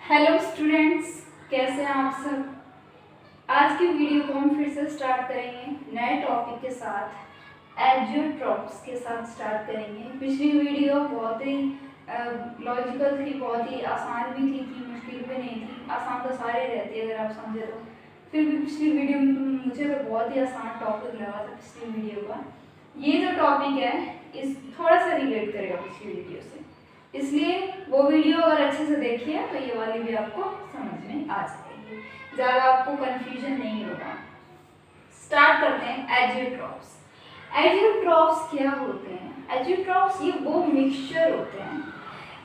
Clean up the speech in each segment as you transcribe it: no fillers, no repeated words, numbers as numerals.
Hello students, कैसे हैं आप सब। आज की वीडियो को हम फिर से स्टार्ट करेंगे नए टॉपिक के साथ, एजियोट्रॉप्स के साथ स्टार्ट करेंगे। पिछली वीडियो बहुत ही लॉजिकल थी, बहुत ही आसान भी थी, मुश्किल भी नहीं थी। आसान तो सारे रहती है अगर आप समझे तो। फिर भी पिछली वीडियो में मुझे तो बहुत ही आसान टॉपिक लगा था पिछली वीडियो का। ये जो टॉपिक है इस थोड़ा सा रिलेट करेगा पिछली वीडियो से, इसलिए वो वीडियो अगर अच्छे से देखिए तो ये वाली भी आपको समझ में आ जाएगी, ज़्यादा आपको कंफ्यूजन नहीं होगा। स्टार्ट करते हैं एजियोट्रॉप्स। एजियोट्रॉप्स क्या होते हैं? एजियोट्रॉप्स ये वो मिक्सचर होते हैं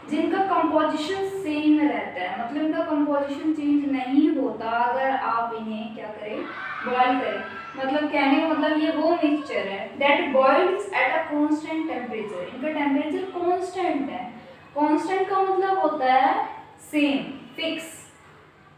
जिनका कंपोजिशन सेम रहता है, मतलब इनका कंपोजिशन चेंज नहीं होता अगर आप इन्हें क्या करें, बॉयल करें। मतलब कहने का मतलब ये वो मिक्सचर है that boils at a constant temperature. इनका टेम्परेचर कांस्टेंट है। कांस्टेंट का मतलब होता है सेम, फिक्स,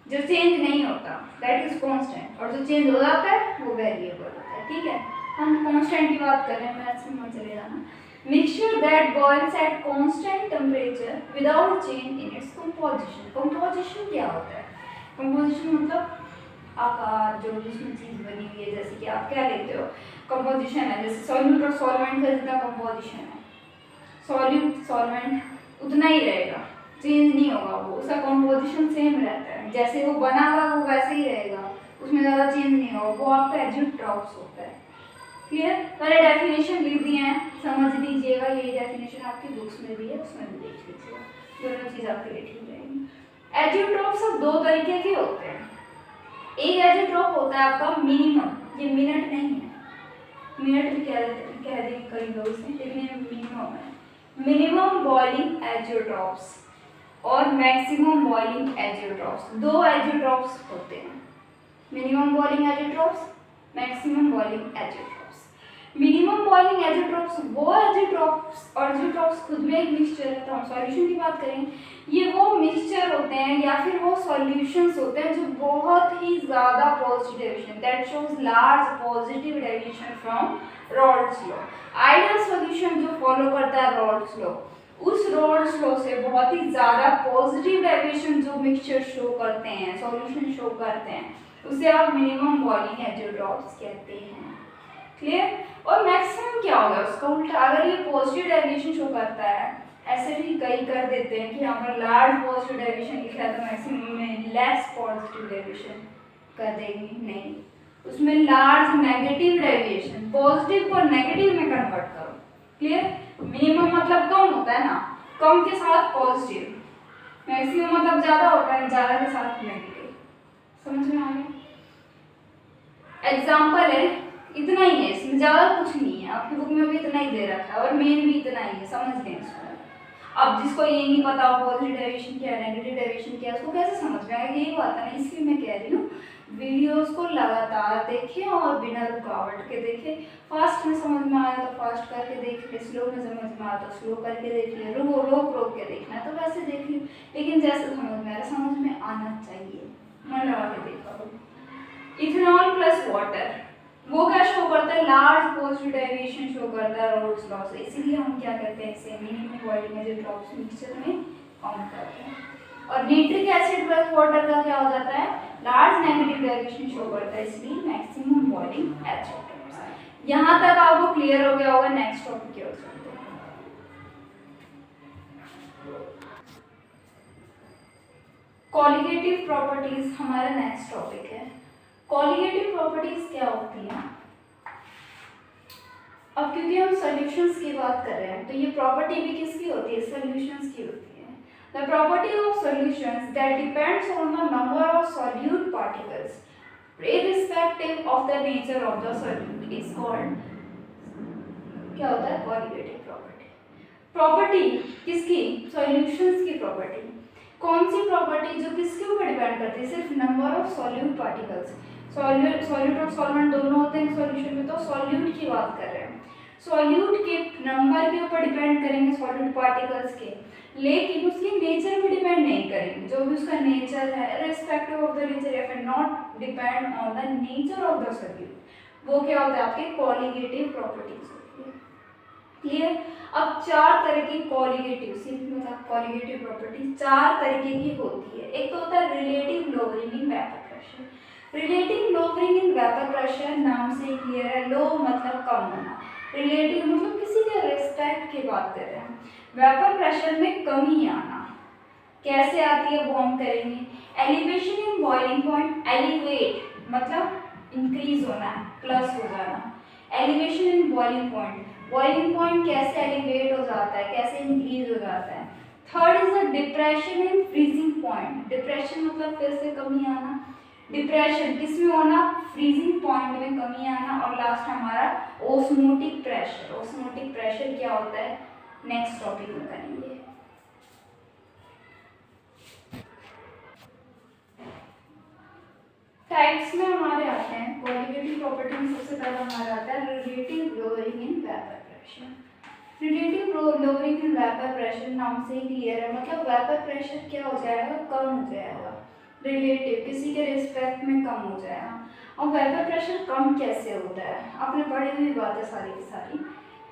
जो चेंज नहीं होता, दैट इज कांस्टेंट। और जो चेंज हो जाता है वो वेरिएबल होता है। ठीक है, हम कांस्टेंट की बात कर रहे हैं, मैथ्स में मत चले जाना। Mixture that boils at constant temperature without change in its composition. Composition क्या होता है? कंपोजिशन मतलब आकार, जो जिसमें चीज बनी हुई है। जैसे कि आप क्या लेते हो, कंपोजिशन है, जैसे सॉल्यूट और सॉल्वेंट का जितना कंपोजिशन है, सॉल्यूट सॉल्वेंट उतना ही रहेगा, चेंज नहीं होगा, वो उसका कंपोजिशन सेम रहता है, जैसे वो बना हुआ वो वैसे ही रहेगा, उसमें ज़्यादा चेंज नहीं होगा, वो आपका एजियोट्रॉप्स होता है। क्लियर? मैंने डेफिनेशन लिख दिए हैं, समझ लीजिएगा। यही डेफिनेशन आपकी बुक्स में भी है, उसमें भी देख लीजिएगा, दोनों चीज़ आपके लिए ठीक रहेगी। एजियोट्रॉप्स अब दो तरीके के होते हैं। एक एजियोट्रॉप होता है आपका मिनिमम, ये मिनट नहीं है, मिनट भी कह देंगे कई लोग इसे, लेकिन ये मिनिमम है। मिनिमम बॉइलिंग एजियोट्रॉप्स और मैक्सिमम बॉइलिंग एजियोट्रॉप्स, दो एजियोट्रॉप्स होते हैं। Minimum boiling azeotropes, maximum boiling azeotropes. Minimum boiling azeotropes वो एजियोट्रॉप्स खुद में एक मिक्सचर है, तो हम सॉल्यूशन की बात करें, ये वो मिक्सचर होते हैं या फिर वो सॉल्यूशंस होते हैं जो बहुत ही ज़्यादा positive deviation, that shows large positive deviation from Rawls law. Ideal solution जो फॉलो करता है रॉल्स लॉ, उस रॉल्स लॉ से बहुत ही ज़्यादा पॉजिटिव डेविएशन जो मिक्सचर शो करते हैं, सॉल्यूशन शो करते हैं, उसे आप मिनिमम बॉइलिंग एजियोट्रॉप्स कहते हैं। क्लियर? और मैक्सिमम क्या होगा उसका उल्टा, अगर ये पॉजिटिव डेविएशन शो करता है, ऐसे भी कई कर देते हैं कि यहाँ पर लार्ज पॉजिटिव डेविएशन लिखा है तो मैक्सिमम में लेस पॉजिटिव डेविएशन कर देंगे, नहीं, उसमें लार्ज नेगेटिव डेविएशन, पॉजिटिव को नेगेटिव में कन्वर्ट करो। क्लियर? मिनिमम मतलब कम होता है ना, कम के साथ पॉजिटिव, मैक्सिमम मतलब ज़्यादा होता है, ज़्यादा के साथ नेगेटिव। समझ में आ गया? एग्जाम्पल है, इतना ही है, इसमें ज़्यादा कुछ नहीं है, आपकी बुक में भी इतना ही दे रखा है और मेन भी इतना ही है, समझ लें इसको। अब जिसको ये नहीं पता पॉजिटिव डेविएशन क्या है, नेगेटिव डेविएशन क्या है, उसको कैसे समझ में आएगा, यही बात है ना। इसलिए मैं कह रही हूँ वीडियोस को लगातार देखें और बिना रुकावट के देखें। फास्ट में समझ में आया तो फास्ट करके देख ले, स्लो में समझ में आया तो स्लो करके देख ले, रोक रोक के देखना है तो वैसे देख ले, लेकिन जैसे समझ में आ रहा समझ में आना चाहिए, मन लगा के देखा करो। इथेनॉल प्लस वाटर, वो क्या शो करता है, लार्ज पॉजिटिव डेविएशन शो करता है रॉल्स लॉ से, इसीलिए हम क्या करते हैं इसे मिनिमम बॉइलिंग एजियोट्रॉप्स मिक्सचर में काउंट करते हैं। और नाइट्रिक एसिड प्लस वाटर का क्या हो जाता है, लार्ज नेगेटिव डेविएशन शो करता है, इसलिए मैक्सिमम बॉइलिंग एजियोट्रॉप्स। यहाँ तक आपको क्लियर हो गया होगा। नेक्स्ट टॉपिक की ओर चलते हैं। कॉलिगेटिव प्रॉपर्टीज हमारा नेक्स्ट टॉपिक है। कॉलिगेटिव प्रॉपर्टीज क्या होती हैं? अब क्योंकि हम सॉल्यूशंस की बात कर रहे हैं तो ये प्रॉपर्टी भी किसकी होती है, सॉल्यूशंस की होती है। The property of solutions that depends on the number of solute particles irrespective of the nature of the solute is called, क्या होता है, कॉलिगेटिव प्रॉपर्टी। प्रॉपर्टी किसकी, सॉल्यूशंस की प्रॉपर्टी। कौन सी प्रॉपर्टी, जो किसके ऊपर डिपेंड करती है, सिर्फ number of solute particles. Solute और सॉल्वेंट दोनों होते हैं सॉल्यूशन में, तो सॉल्यूट की बात कर रहे हैं, सॉल्यूट के नंबर के ऊपर डिपेंड करेंगे सॉल्यूट पार्टिकल्स के, लेकिन उसके नेचर पे डिपेंड नहीं करेंगे। जो भी उसका नेचर है, इर्रिस्पेक्टिव ऑफ द नेचर या फिर not depend on the nature of the solute, वो क्या होता है, आपके कॉलिगेटिव प्रॉपर्टीज होती है। क्लियर। अब चार तरह की कॉलिगेटिव, मतलब कॉलिगेटिव प्रॉपर्टी चार तरीके की होती है। एक तो होता है relative lowering in vapour pressure. Relative lowering in vapour pressure नाम से क्लियर है। लो मतलब कम होना, रिलेटिव मतलब किसी के रिस्पेक्ट की बात कर रहे हैं। वेपर प्रेशर में कमी आना कैसे आती है वो हम करेंगे। Elevation in boiling point, elevate मतलब इंक्रीज होना है, प्लस हो जाना। Elevation in boiling point, boiling point कैसे एलिवेट हो जाता है, कैसे इंक्रीज हो जाता है। Third is the depression in freezing point, depression मतलब फिर से कमी आना। डिप्रेशन किस में होना, फ्रीजिंग पॉइंट में कमी आना। और लास्ट हमारा ओस्मोटिक प्रेशर। ओस्मोटिक प्रेशर क्या होता है नेक्स्ट टॉपिक में करेंगे। टाइप्स में हमारे आते हैं, क्वालिटेटिव प्रॉपर्टी में सबसे पहला हमारा आता है relative lowering in vapour pressure. Relative lowering in vapour pressure नाम से ही क्लियर है, मतलब वेपर प्रेशर क्या हो जाएगा, कम हो जाएगा। रिलेटिव किसी के रिस्पेक्ट में कम हो जाएगा। और वेपर प्रेशर कम कैसे होता है, आपने पढ़ी हुई बात है सारी की सारी।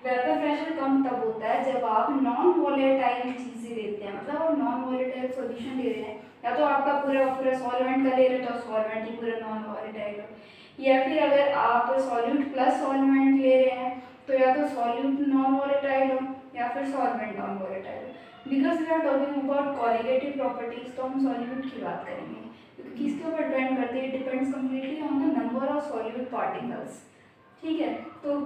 वेपर प्रेशर कम तब होता है जब आप नॉन वॉलेटाइल चीज़ें लेते हैं, मतलब आप नॉन वॉलेटाइल सॉल्यूशन ले रहे हैं, या तो आपका पूरा पूरा सॉल्वेंट का ले रहे हो तो सॉल्वेंट ही पूरा नॉन वॉलेटाइल हो, या फिर अगर आप सॉल्यूट प्लस सॉल्वेंट ले रहे हैं तो या तो सॉल्यूट नॉन वॉलेटाइल हो या फिर सॉल्वेंट नॉन वॉलेटाइल हो। Because we are talking about colligative properties, तो हम सॉल्यूट की बात करेंगे क्योंकि किसके ऊपर डिपेंड करती है, depends completely on the number of solute particles. ठीक है, तो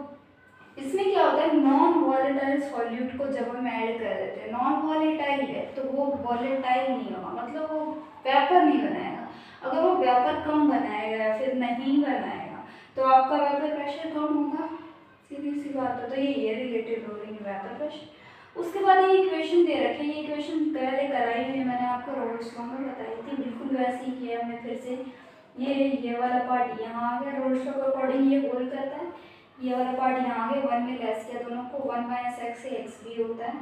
इसमें क्या होता है, नॉन वॉलेटाइल सॉल्यूट को जब हम ऐड कर देते हैं, नॉन वॉलेटाइल है तो वो वॉलेटाइल नहीं होगा, मतलब वो वेपर नहीं बनाएगा। अगर वो वेपर कम बनाएगा या फिर नहीं बनाएगा तो आपका वेपर प्रेशर कम होगा, सीधी सी बात है। तो ये है रिलेटिव लोअरिंग वेपर प्रेशर। उसके बाद ये इक्वेशन दे रखे, ये इक्वेशन पहले कराई हुई मैंने आपको रोल्स लॉ में बताई थी, बिल्कुल वैसे ही किया हमने फिर से। ये वाला पार्ट यहाँ आ गया, रोल्स लॉ के अकॉर्डिंग ये होल्ड करता है, ये वाला पार्ट यहाँ आ गया, 1 में लेस किया दोनों को, 1 माइनस एक्स से एक्स भी होता है,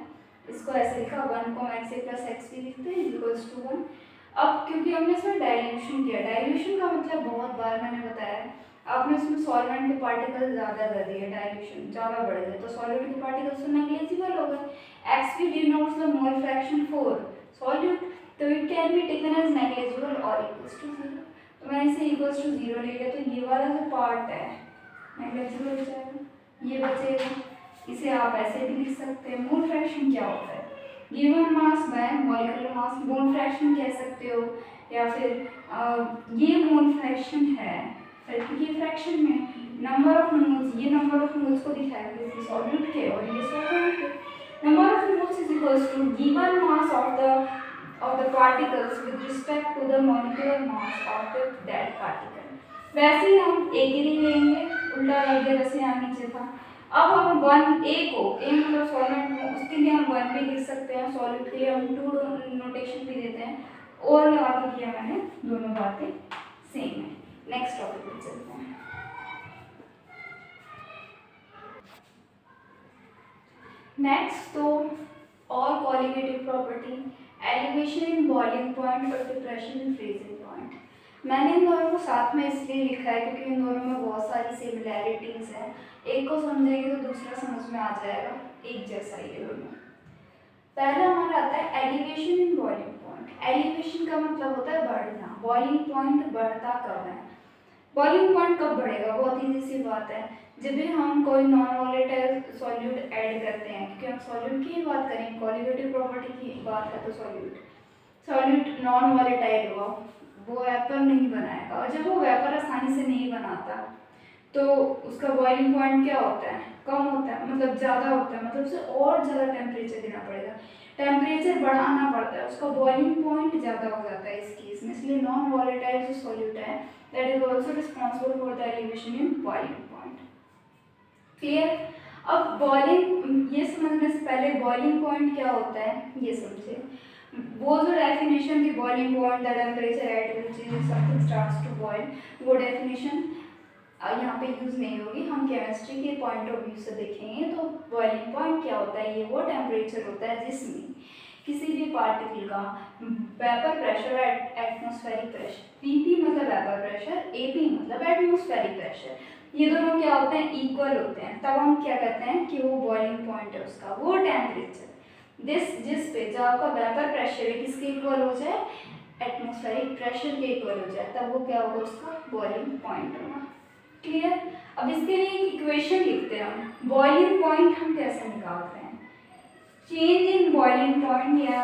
इसको ऐसे लिखा 1 को एक्स ए प्लस एक्स भी लिखते हैं इक्वल्स टू 1। अब क्योंकि हमने इसमें डाइल्यूशन किया, डाइल्यूशन का मतलब बहुत बार मैंने बताया है, आपने इसमें सॉल्वेंट के पार्टिकल ज़्यादा कर दिए, डाइल्यूशन ज़्यादा बढ़ गए तो सॉल्यूट के पार्टिकल्स तो नेग्लिजिबल हो गए। एक्स भी denotes the mole fraction for solute, तो it can be taken as negligible और इक्वल्स टू 0। तो मैंने इसे इक्वल्स टू 0 ले लिया, तो ये वाला जो पार्ट है नेग्लिजिबल हो जाएगा, ये बचेगा। इसे आप ऐसे भी लिख सकते हैं, मोल फ्रैक्शन क्या होता है, given mass by molecular mass, mole fraction कह सकते हो, या फिर ये मोल फ्रैक्शन है, क्योंकि ये फ्रैक्शन में नंबर ऑफ मोल्स, ये नंबर ऑफ मोल्स को दिखाएगा किसी सॉल्यूट के और ये सॉल्वेंट के। Number of moles is equals to given mass of the particles with respect to the molecular mass of that particle. वैसे ही हम एक ही लेंगे, उल्टा लग गया जैसे यहाँ नीचे था। अब हम 1 ए को, ए मतलब सॉल्वेंट में, उसके लिए हम 1 भी लिख सकते हैं, सॉल्यूट के लिए हम 2 नोटेशन भी देते हैं, और लगा के किया मैंने, दोनों बातें सेम है। नेक्स्ट टॉपिक पे चलते हैं। नेक्स्ट तो और colligative property, elevation in boiling point और डिप्रेशन इन फ्रीजिंग पॉइंट। मैंने इन दोनों को साथ में इसलिए लिखा है क्योंकि इन दोनों में बहुत सारी सिमिलैरिटीज़ हैं, एक को समझेंगे तो दूसरा समझ में आ जाएगा, एक जैसा ही है दोनों। पहला हमारा आता है elevation in boiling point. Elevation का मतलब होता है बढ़ना, बॉइलिंग पॉइंट बढ़ता कब है, बॉइलिंग पॉइंट कब बढ़ेगा, बहुत ईजी सी बात है, जब भी हम कोई नॉन वॉलेटाइल सॉल्यूट ऐड करते हैं, क्योंकि हम सॉल्यूट की ही बात करें, कॉलिगेटिव प्रॉपर्टी की बात है तो सॉल्यूट नॉन वॉलेटाइल हुआ, वो वेपर नहीं बनाएगा, और जब वो वेपर आसानी से नहीं बनाता तो उसका बॉइलिंग पॉइंट क्या होता है, कम होता है, मतलब ज़्यादा होता है, मतलब उसे और ज़्यादा टेम्परेचर देना पड़ेगा, टेम्परेचर बढ़ाना पड़ता है, उसका बॉइलिंग पॉइंट ज़्यादा हो जाता है इस केस में। इसलिए नॉन वॉलेटाइल जो सॉल्यूट है that is also responsible for the elevation in boiling point. Clear. अब बॉइलिंग, ये समझने से पहले बॉइलिंग पॉइंट क्या होता है ये समझे। वो जो डेफिनेशन थी boiling point, the temperature at which something starts to boil, वो डेफिनेशन यहाँ पे यूज़ नहीं होगी, हम केमिस्ट्री के पॉइंट ऑफ व्यू से देखेंगे। तो बॉइलिंग पॉइंट क्या होता है, ये वो टेम्परेचर होता है जिसमें किसी भी पार्टिकल का vapour pressure atmospheric pressure, PP मतलब वेपर प्रेशर, एपी मतलब एटमॉस्फेरिक प्रेशर, ये दोनों क्या होते हैं, इक्वल होते हैं, तब हम क्या कहते हैं कि वो बॉइलिंग पॉइंट है उसका, वो टेम्परेचर जिस पे जो आपका वेपर प्रेशर है किसके इक्वल हो जाए, एटमॉस्फेरिक प्रेशर के इक्वल हो जाए, तब वो क्या होगा, उसका बॉइलिंग पॉइंट होगा। क्लियर। अब इसके लिए एक इक्वेशन लिखते हैं हम, बॉइलिंग पॉइंट हम कैसे निकालते हैं, चेंज इन बॉइलिंग पॉइंट या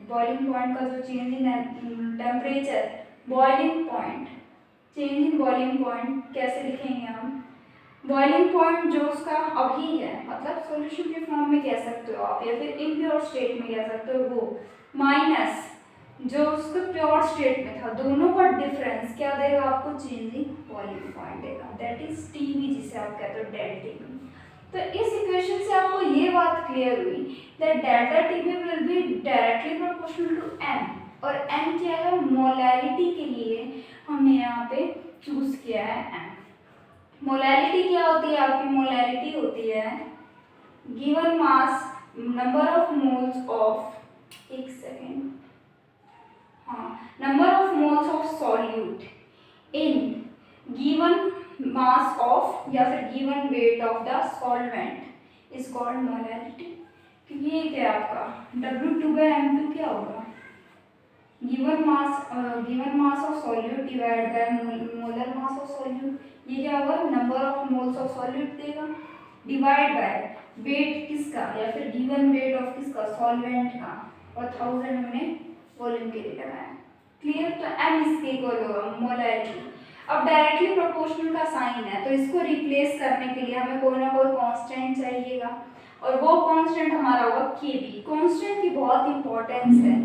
बॉइलिंग पॉइंट का जो change in temperature, boiling point, change in boiling point कैसे लिखेंगे हम, बॉइलिंग पॉइंट जो उसका अभी है, मतलब सॉल्यूशन के फॉर्म में कह सकते हो आप, या फिर इम्प्योर स्टेट में कह सकते हो वो, माइनस जो उसका प्योर स्टेट में था, दोनों का डिफरेंस क्या देगा आपको, चेंज इन बॉइलिंग पॉइंट देगा, दैट इज टीवी, जिसे आप कहते हो डेल्टा टीवी। तो इस इक्वेशन से आपको ये बात क्लियर हुई that delta TV will be directly proportional to N, और एन क्या है, मोलैरिटी के लिए हमने यहाँ पे चूज किया है एन। मोलैरिटी क्या होती है आपकी, मोलैरिटी होती है given mass number of moles of, एक सेकेंड, हाँ, number of moles of solute in given mass of या फिर given weight of the solvent is called molarity. क्योंकि ये क्या है आपका W2/M2 क्या होगा, given mass of solute divide by molar mass of solute, ये क्या होगा, number of moles of solute देगा, डिवाइड बाय वेट किसका या फिर गिवन वेट ऑफ किसका, सॉल्वेंट का, और 1000 हमने वॉल्यूम के लिए लगाया। क्लियर। तो m इसके इक्वल होगा मोलैरिटी। अब डायरेक्टली प्रोपोर्शनल का साइन है, तो इसको रिप्लेस करने के लिए हमें कोई ना कोई कांस्टेंट चाहिएगा, और वो कांस्टेंट हमारा होगा Kb। कांस्टेंट की बहुत इंपॉर्टेंस है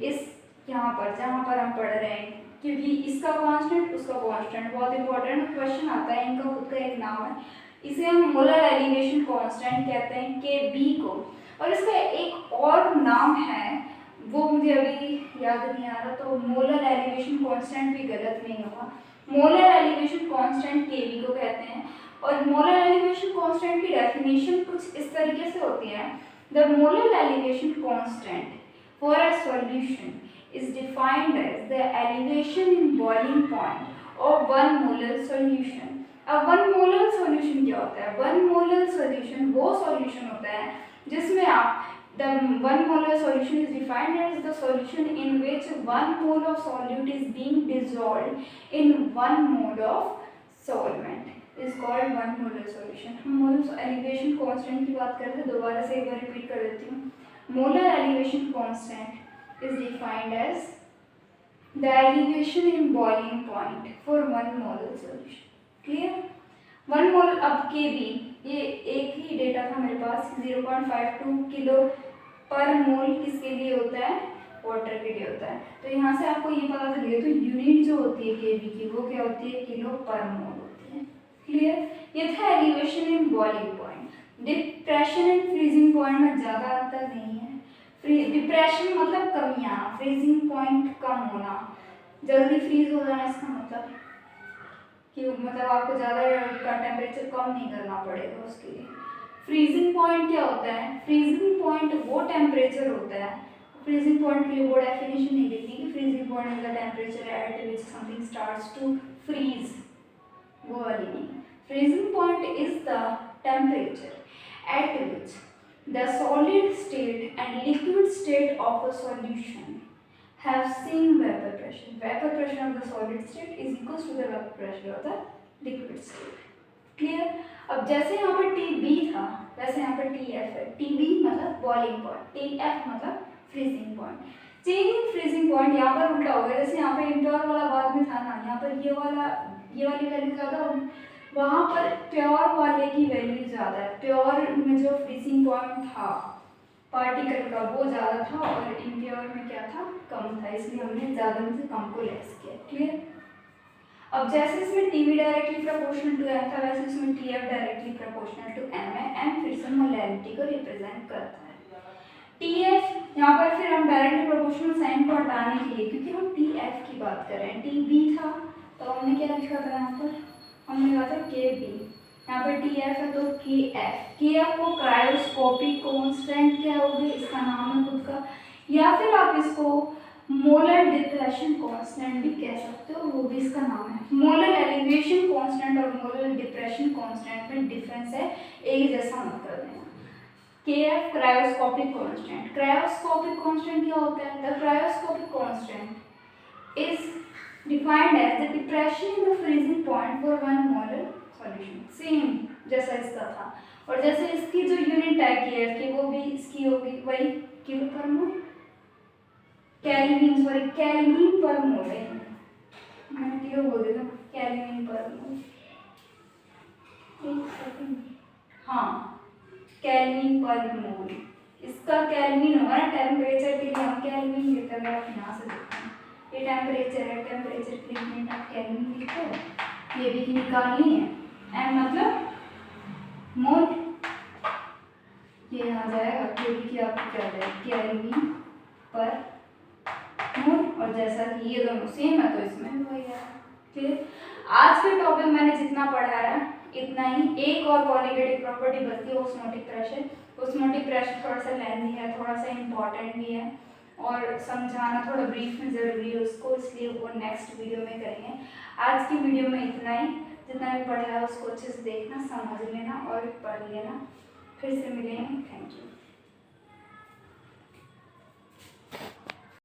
इस यहाँ पर जहाँ पर हम पढ़ रहे हैं, क्योंकि इसका कांस्टेंट उसका कांस्टेंट बहुत इंपॉर्टेंट क्वेश्चन आता है, इनका खुद का एक नाम है, इसे हम मोलर एलिवेशन कांस्टेंट कहते हैं Kb को। और इसका एक और नाम है, वो मुझे अभी याद नहीं आ रहा, तो मोलर एलिवेशन कांस्टेंट भी गलत नहीं होगा, मोलर एलिवेशन कांस्टेंट Kb को कहते हैं। और मोलर एलिवेशन कांस्टेंट की डेफिनेशन कुछ इस तरीके से होती है, the molar elevation constant for a solution is defined as the elevation in boiling point of 1 molar solution। अब 1 molar solution क्या होता है, 1 molar solution वो solution होता है जिसमें आप the 1 molar solution is defined as the solution in which 1 mole of solute is being dissolved in 1 mole of solvent is called 1 molar solution। हम molar elevation constant की बात करते हैं, दोबारा से एक बार रिपीट कर देती हूँ, molar elevation constant is defined as the elevation in boiling point for 1 molar solution। Clear। 1 mole अब Kb, ये एक ही डेटा था मेरे पास, 0.52 किलो पर मोल किसके लिए होता है, वाटर के लिए होता है। तो यहाँ से आपको ये पता चल गया, तो यूनिट जो होती है Kb की वो क्या होती है, किलो पर मोल होती है। क्लियर। ये था elevation in boiling point. Depression and freezing point में ज़्यादा अंतर नहीं है। डिप्रेशन मतलब कमी आना, फ्रीजिंग पॉइंट कम होना, जल्दी फ्रीज हो जाना, इसका मतलब कि मतलब आपको ज़्यादा का टेम्परेचर कम नहीं करना पड़ेगा उसके लिए। फ्रीजिंग पॉइंट क्या होता है, फ्रीजिंग पॉइंट वो टेम्परेचर होता है, फ्रीजिंग पॉइंट के लिए वो डेफिनेशन नहीं लिखनी कि freezing point is the temperature at which something starts to freeze, वो वाली नहीं। Freezing point is the temperature at which the solid state and liquid state of a solution have same vapor pressure। Vapor pressure of the solid state is equals to the vapor pressure of the liquid state। Clear। अब जैसे यहाँ पर Tb था वैसे यहाँ पर Tf है। Tb मतलब boiling point, Tf मतलब freezing point। Change in freezing point यहाँ पर उल्टा हो गया, जैसे यहाँ पर इम्प्योर वाला बाद में था ना, यहाँ पर ये वाली वैल्यू ज़्यादा होगी, वहाँ पर प्योर वाले की वैल्यू ज़्यादा है। प्योर में जो फ्रीजिंग पॉइंट था पार्टिकल का वो ज़्यादा था और इम्प्योर में क्या था, कम था, इसलिए हमने ज़्यादा में से कम को लेस किया। क्लियर। अब जैसे इसमें Tv directly proportional to m था, वैसे इसमें Tf directly proportional to m है। m फिर से मोलैरिटी को रिप्रेजेंट करता है। Tf यहाँ पर फिर हम डायरेक्टली प्रोपोर्शनल साइन को हटाने के लिए, क्योंकि हम Tf की बात कर रहे हैं, Tb था तो हमने क्या लिखा था, यहाँ पर हमने कहा था Kb, यहाँ पर Tf है तो Kf को क्रायोस्कोपिक कांस्टेंट क्या होगी, इसका नाम है खुद का, या फिर आप इसको मोलर डिप्रेशन कांस्टेंट भी कह सकते हो, वो भी इसका नाम है। मोलर एलिवेशन कांस्टेंट और मोलर डिप्रेशन कांस्टेंट में डिफरेंस है, एक जैसा मत कर देना। KF cryoscopic constant. Cryoscopic constant क्या होता है? The cryoscopic constant is defined as the depression in the freezing point for 1 molar solution. Same जैसा इसका था, और जैसे इसकी जो यूनिट है KF की, वो भी इसकी होगी वही किलो पर मोल, केल्विन, सॉरी केल्विन पर मोल है, मैंने किलो बोल दिया, केल्विन पर मोल। हाँ, केल्विन पर मोल। इसका केल्विन होगा ना, टेम्परेचर के लिए हम केल्विन लेते हैं, आप यहाँ से देखते हैं, ये टेम्परेचर है, टेम्परेचर के लिए यूनिट आप केल्विन लिखो, ये भी निकालनी है। एम मतलब मोल, ये आ जाएगा क्योंकि कि आपको क्या जाएगा केल्विन पर मोल, और जैसा कि ये दोनों सेम है तो इसमें भी वही है। फिर आज के टॉपिक मैंने जितना पढ़ाया इतना ही। एक और कॉलिगेटिव प्रॉपर्टी बचती है, ऑस्मोटिक प्रेशर। ऑस्मोटिक प्रेशर थोड़ा सा लेंथी है, थोड़ा सा इम्पॉर्टेंट भी है, और समझाना थोड़ा ब्रीफ में ज़रूरी है उसको, इसलिए वो नेक्स्ट वीडियो में करेंगे। आज की वीडियो में इतना ही। जितना भी पढ़ा है उसको अच्छे से देखना, समझ लेना और पढ़ लेना। फिर से मिलेंगे। Thank you.